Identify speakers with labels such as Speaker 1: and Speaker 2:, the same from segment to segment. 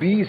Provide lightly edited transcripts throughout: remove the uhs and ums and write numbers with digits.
Speaker 1: 20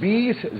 Speaker 1: 20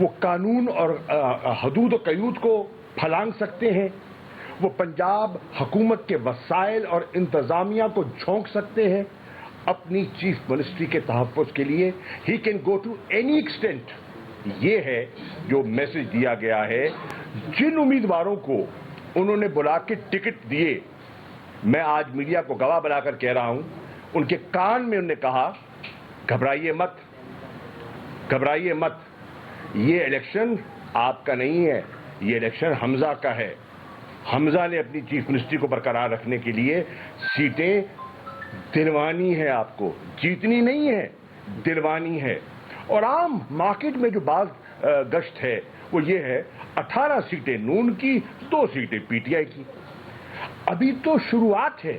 Speaker 1: وہ قانون اور حدود و قیود کو پھلانگ سکتے ہیں، وہ پنجاب حکومت کے وسائل اور انتظامیہ کو جھونک سکتے ہیں اپنی چیف منسٹری کے تحفظ کے لیے. He can go to any extent. یہ ہے جو میسج دیا گیا ہے. جن امیدواروں کو انہوں نے بلا کے ٹکٹ دیے، میں آج میڈیا کو گواہ بنا کر کہہ رہا ہوں، ان کے کان میں انہوں نے کہا گھبرائیے مت، گھبرائیے مت، یہ الیکشن آپ کا نہیں ہے، یہ الیکشن حمزہ کا ہے. حمزہ نے اپنی چیف منسٹری کو برقرار رکھنے کے لیے سیٹیں دلوانی ہے، آپ کو جیتنی نہیں ہے، دلوانی ہے. اور عام مارکیٹ میں جو بعض گشت ہے وہ یہ ہے 18 سیٹیں نون کی، 2 سیٹیں پی ٹی آئی کی. ابھی تو شروعات ہے،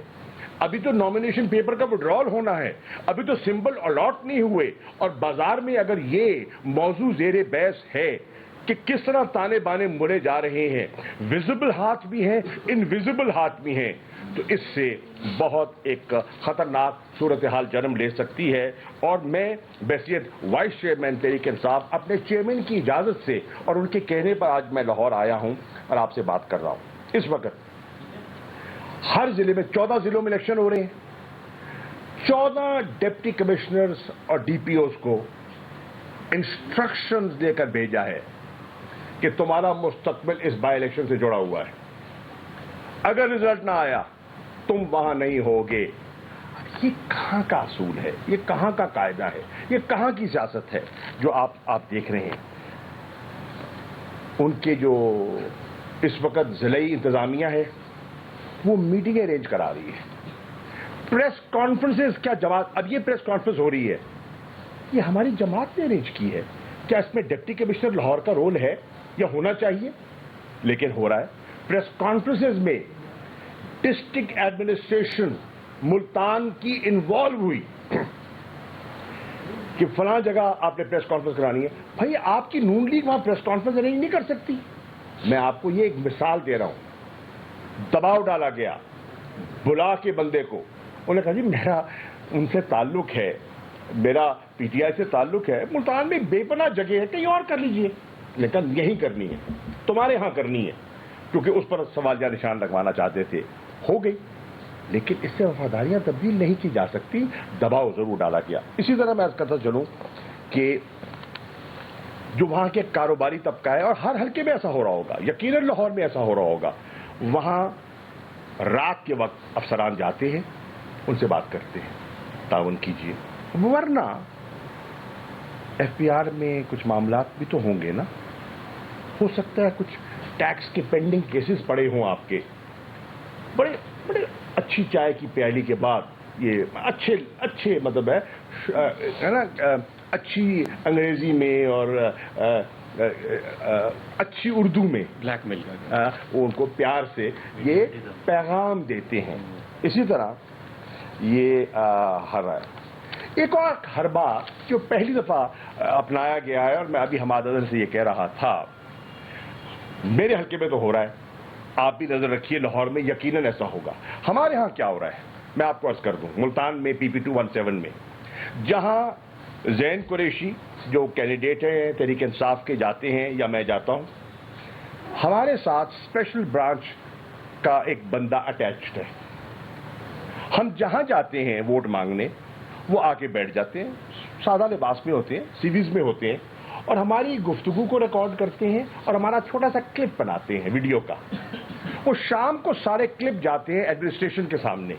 Speaker 1: ابھی تو نامینیشن پیپر کا وڈرال ہونا ہے، ابھی تو سمبل الاٹ نہیں ہوئے. اور بازار میں اگر یہ موضوع زیر بحث ہے کہ کس طرح تانے بانے مڑے جا رہے ہیں، ویزیبل ہاتھ بھی ہیں، انویزیبل ہاتھ بھی ہیں، تو اس سے بہت ایک خطرناک صورتحال جنم لے سکتی ہے. اور میں بحیثیت وائس چیئرمین تحریک انصاف اپنے چیئرمین کی اجازت سے اور ان کے کہنے پر آج میں لاہور آیا ہوں اور آپ سے بات کر رہا ہوں. اس وقت ہر ضلع میں 14 ضلعوں میں الیکشن ہو رہے ہیں. 14 ڈپٹی کمشنرز اور ڈی پی اوز کو انسٹرکشنز دے کر بھیجا ہے کہ تمہارا مستقبل اس بائی الیکشن سے جڑا ہوا ہے. اگر رزلٹ نہ آیا تم وہاں نہیں ہوگے. یہ کہاں کا اصول ہے، یہ کہاں کا قاعدہ ہے، یہ کہاں کی سیاست ہے جو آپ دیکھ رہے ہیں. ان کے جو اس وقت ضلعی انتظامیہ ہے وہ میٹنگ ارینج کرا رہی ہے، پریس کانفرنسز. کیا جماعت، اب یہ پریس کانفرنس ہو رہی ہے، یہ ہماری جماعت نے ارینج کی ہے. کیا اس میں ڈپٹی کمشنر لاہور کا رول ہے یا ہونا چاہیے؟ لیکن ہو رہا ہے. پریس کانفرنسز میں ڈسٹرکٹ ایڈمنسٹریشن ملتان کی انوالو ہوئی کہ فلاں جگہ آپ نے پریس کانفرنس کرانی ہے. بھائی آپ کی نون لیگ وہاں پریس کانفرنس ارینج نہیں کر سکتی. میں آپ کو یہ ایک مثال دے رہا ہوں. دباؤ ڈالا گیا بلا کے بندے کو. انہوں نے کہا جی میرا ان سے تعلق ہے، میرا پی ٹی آئی سے تعلق ہے، ملتان میں بے پناہ جگہ ہے، کہیں اور کر لیجئے. لیکن یہی کرنی ہے، تمہارے ہاں کرنی ہے، کیونکہ اس پر سوالیہ نشان لگوانا چاہتے تھے. ہو گئی، لیکن اس سے وفاداریاں تبدیل نہیں کی جا سکتی. دباؤ ضرور ڈالا گیا. اسی طرح میں عرض کرتا چلوں کہ جو وہاں کے کاروباری طبقہ ہے، اور ہر حلقے میں ایسا ہو رہا ہوگا، یقیناً لاہور میں ایسا ہو رہا ہوگا، وہاں رات کے وقت افسران جاتے ہیں، ان سے بات کرتے ہیں تعاون کیجیے. ورنہ ایف پی آر میں کچھ معاملات بھی تو ہوں گے نا. ہو سکتا ہے کچھ ٹیکس کے پینڈنگ کیسز پڑے ہوں آپ کے. بڑے اچھی چائے کی پیالی کے بعد یہ اچھے مطلب ہے نا، اچھی انگریزی میں اور اچھی اردو میں
Speaker 2: بلیک میل
Speaker 1: ان کو پیار سے یہ پیغام دیتے ہیں. اسی طرح یہ ایک اور حربہ جو پہلی دفعہ اپنایا گیا ہے، اور میں ابھی حماد اظہر سے یہ کہہ رہا تھا، میرے حلقے میں تو ہو رہا ہے، آپ بھی نظر رکھیے لاہور میں یقیناً ایسا ہوگا. ہمارے ہاں کیا ہو رہا ہے میں آپ کو عرض کر دوں. ملتان میں پی پی 217 میں جہاں زین قریشی جو کینڈیڈیٹ ہیں تحریک انصاف کے جاتے ہیں یا میں جاتا ہوں، ہمارے ساتھ اسپیشل برانچ کا ایک بندہ اٹیچڈ ہے. ہم جہاں جاتے ہیں ووٹ مانگنے، وہ آ کے بیٹھ جاتے ہیں، سادہ لباس میں ہوتے ہیں، سیویز میں ہوتے ہیں، اور ہماری گفتگو کو ریکارڈ کرتے ہیں اور ہمارا چھوٹا سا کلپ بناتے ہیں ویڈیو کا. وہ شام کو سارے کلپ جاتے ہیں ایڈمنسٹریشن کے سامنے.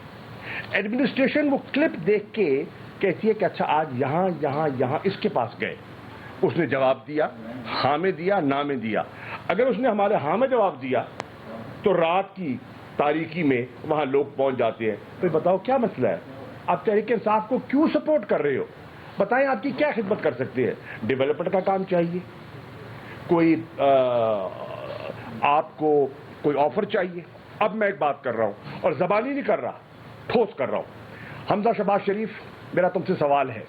Speaker 1: ایڈمنسٹریشن وہ کلپ دیکھ کے کہتی ہے کہ اچھا آج یہاں یہاں یہاں اس کے پاس گئے، اس نے جواب دیا، ہاں میں دیا، نہ میں دیا. اگر اس نے ہمارے ہاں میں جواب دیا تو رات کی تاریکی میں وہاں لوگ پہنچ جاتے ہیں. تو بتاؤ کیا مسئلہ ہے؟ آپ تحریک انصاف کو کیوں سپورٹ کر رہے ہو؟ بتائیں آپ کی کیا خدمت کر سکتے ہیں؟ ڈیولپمنٹ کا کام چاہیے، کوئی آپ کو کوئی آفر چاہیے. اب میں ایک بات کر رہا ہوں اور زبانی نہیں کر رہا، ٹھوس کر رہا ہوں. حمزہ شہباز شریف، میرا تم سے سوال ہے.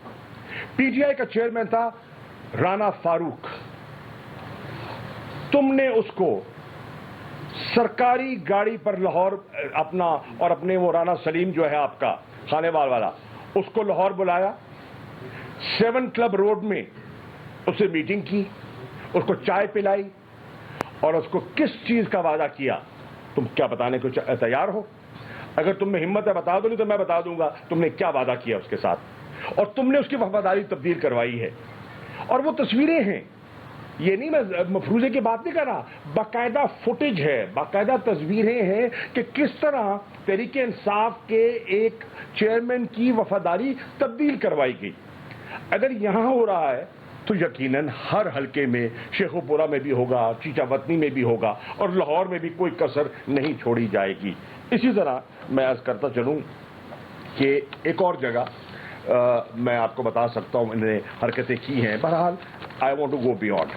Speaker 1: پی ٹی آئی کا چیئرمین تھا رانا فاروق، تم نے اس کو سرکاری گاڑی پر لاہور اپنا اور اپنے وہ رانا سلیم جو ہے آپ کا خانے وال والا، اس کو لاہور بلایا، 7 کلب روڈ میں اس سے میٹنگ کی، اس کو چائے پلائی اور اس کو کس چیز کا وعدہ کیا؟ تم کیا بتانے کو تیار ہو؟ اگر تم میں ہمت ہے بتا دو، نہیں تو میں بتا دوں گا تم نے کیا وعدہ کیا اس کے ساتھ، اور تم نے اس کی وفاداری تبدیل کروائی ہے۔ اور وہ تصویریں ہیں، یہ نہیں میں مفروضے کی بات نہیں کر رہا، باقاعدہ فوٹیج ہے، باقاعدہ تصویریں ہیں کہ کس طرح تحریک انصاف کے ایک چیئرمین کی وفاداری تبدیل کروائی گئی۔ اگر یہاں ہو رہا ہے تو یقیناً ہر حلقے میں شیخو پورہ میں بھی ہوگا، چیچا وطنی میں بھی ہوگا، اور لاہور میں بھی کوئی کسر نہیں چھوڑی جائے گی۔ اسی طرح میں عرض کرتا چلوں کہ ایک اور جگہ میں آپ کو بتا سکتا ہوں انہوں نے حرکتیں کی ہیں۔ بہرحال I want to go beyond.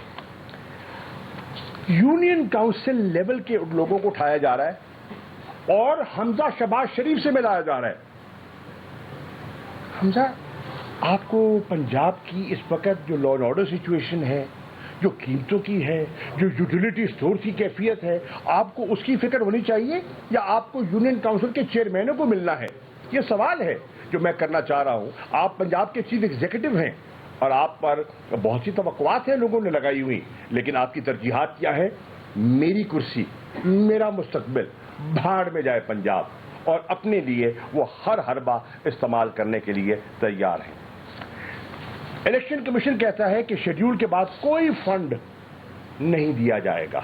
Speaker 1: Union council level کے لوگوں کو اٹھایا جا رہا ہے اور حمزہ شہباز شریف سے ملایا جا رہا ہے۔ حمزہ، آپ کو پنجاب کی اس وقت جو لا اینڈ آرڈر سچویشن ہے، جو قیمتوں کی ہے، جو یوٹیلیٹی اسٹور کی کیفیت ہے، آپ کو اس کی فکر ہونی چاہیے یا آپ کو یونین کاؤنسل کے چیئرمینوں کو ملنا ہے؟ یہ سوال ہے جو میں کرنا چاہ رہا ہوں۔ آپ پنجاب کے چیف ایگزیکٹو ہیں اور آپ پر بہت سی توقعات ہیں لوگوں نے لگائی ہوئی، لیکن آپ کی ترجیحات کیا ہے؟ میری کرسی، میرا مستقبل، بھاڑ میں جائے پنجاب، اور اپنے لیے وہ ہر حربہ استعمال کرنے کے لیے تیار ہیں۔ الیکشن کمیشن کہتا ہے کہ شیڈیول کے بعد کوئی فنڈ نہیں دیا جائے گا۔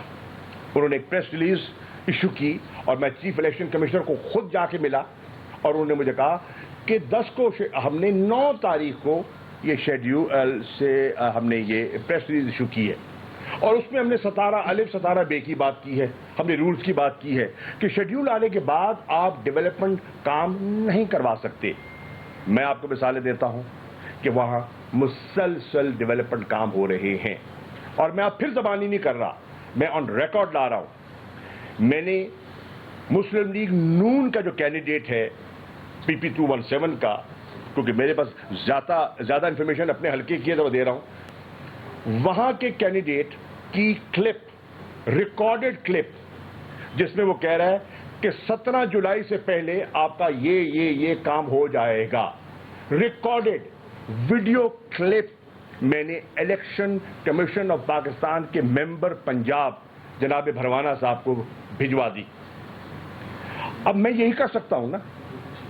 Speaker 1: انہوں نے ایک پریس ریلیز ایشو کی اور میں چیف الیکشن کمشنر کو خود جا کے ملا اور انہوں نے مجھے کہا کہ 10 کو ہم نے 9 تاریخ کو یہ شیڈیول سے ہم نے یہ پریس ریلیز ایشو کی ہے، اور اس میں ہم نے 17 الف 17 بے کی بات کی ہے، ہم نے رولز کی بات کی ہے کہ شیڈیول آنے کے بعد آپ ڈیولپمنٹ کام نہیں کروا سکتے۔ میں آپ کو مثالیں دیتا ہوں کہ وہاں مسلسل ڈیولپمنٹ کام ہو رہے ہیں، اور میں اب پھر زبانی نہیں کر رہا، میں آن ریکارڈ لا رہا ہوں۔ میں نے مسلم لیگ نون کا جو کینڈیڈیٹ ہے PP 217 کا، کیونکہ میرے پاس زیادہ انفارمیشن اپنے حلقے کی ہے تو میں دے رہا ہوں، وہاں کے candidate key clip, recorded clip, جس میں وہ کہہ رہا ہے کہ 17 جولائی سے پہلے آپ کا یہ کام ہو جائے گا، ریکارڈڈ ویڈیو کلپ میں نے الیکشن کمیشن آف پاکستان کے ممبر پنجاب جناب بھروانہ صاحب کو بھجوا دی۔ اب میں یہی کر سکتا ہوں نا،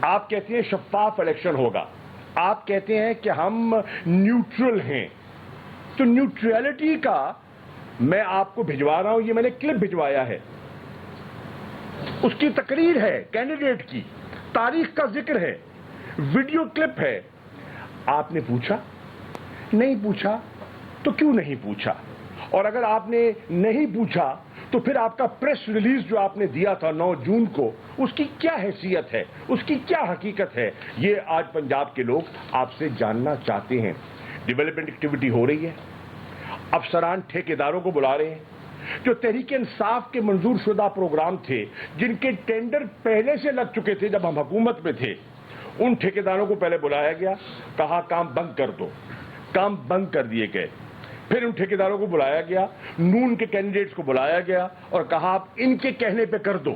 Speaker 1: آپ کہتے ہیں شفاف الیکشن ہوگا، آپ کہتے ہیں کہ ہم نیوٹرل ہیں، تو نیوٹریلٹی کا میں آپ کو بھجوا رہا ہوں، یہ میں نے کلپ بھجوایا ہے، اس کی تقریر ہے کینڈیڈیٹ کی، تاریخ کا ذکر ہے، ویڈیو کلپ ہے۔ آپ نے پوچھا؟ نہیں پوچھا تو کیوں نہیں پوچھا؟ اور اگر آپ نے نہیں پوچھا تو پھر آپ کا پریس ریلیز جو آپ نے دیا تھا 9 جون کو، اس کی کیا حیثیت ہے، اس کی کیا حقیقت ہے؟ یہ آج پنجاب کے لوگ آپ سے جاننا چاہتے ہیں۔ ڈیولپمنٹ ایکٹیویٹی ہو رہی ہے، افسران ٹھیکیداروں کو بلا رہے ہیں، جو تحریک انصاف کے منظور شدہ پروگرام تھے جن کے ٹینڈر پہلے سے لگ چکے تھے جب ہم حکومت میں تھے، ان ٹھیکیداروں کو پہلے بلایا گیا، کہا کام بند کر دو، کام بند کر دیے گئے۔ پھر ان ٹھیکیداروں کو بلایا گیا، نون کے کینڈیڈیٹس کو بلایا گیا اور کہا آپ ان کے کہنے پہ کر دو۔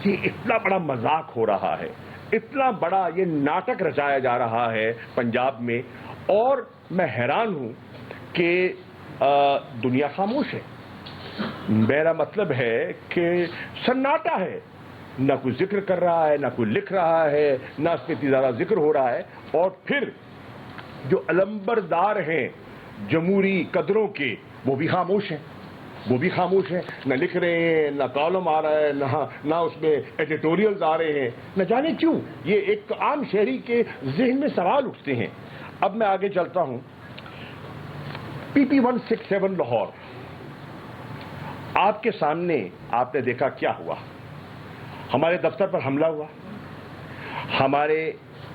Speaker 1: یہ اتنا بڑا مذاق ہو رہا ہے، اتنا بڑا یہ ناٹک رچایا جا رہا ہے پنجاب میں، اور میں حیران ہوں کہ دنیا خاموش ہے۔ میرا مطلب ہے کہ سناٹا ہے، نہ کوئی ذکر کر رہا ہے، نہ کوئی لکھ رہا ہے، نہ اس پہ زیادہ ذکر ہو رہا ہے، اور پھر جو علمبردار ہیں جمہوری قدروں کے وہ بھی خاموش ہیں، وہ بھی خاموش ہیں، نہ لکھ رہے ہیں، نہ کالم آ رہا ہے، نہ اس میں ایڈیٹوریلز آ رہے ہیں، نہ جانے کیوں۔ یہ ایک عام شہری کے ذہن میں سوال اٹھتے ہیں۔ اب میں آگے چلتا ہوں۔ PP 167 لاہور، آپ کے سامنے آپ نے دیکھا کیا ہوا۔ ہمارے دفتر پر حملہ ہوا، ہمارے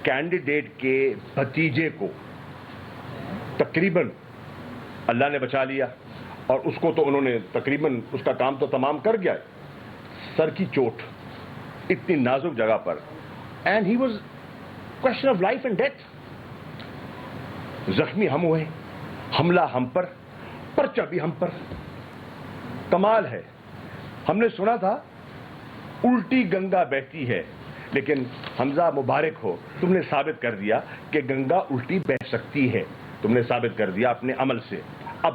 Speaker 1: کینڈیڈیٹ کے بھتیجے کو تقریباً اللہ نے بچا لیا، اور اس کو تو انہوں نے تقریباً اس کا کام تو تمام کر گیا، سر کی چوٹ اتنی نازک جگہ پر، and he was question of life and death. زخمی ہم ہوئے، حملہ ہم پر، پرچہ بھی ہم پر۔ کمال ہے، ہم نے سنا تھا الٹی گنگا بہتی ہے، لیکن حمزہ مبارک ہو، تم نے ثابت کر دیا کہ گنگا الٹی بہ سکتی ہے، تم نے ثابت کر دیا اپنے عمل سے۔ اب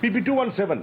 Speaker 1: PP 217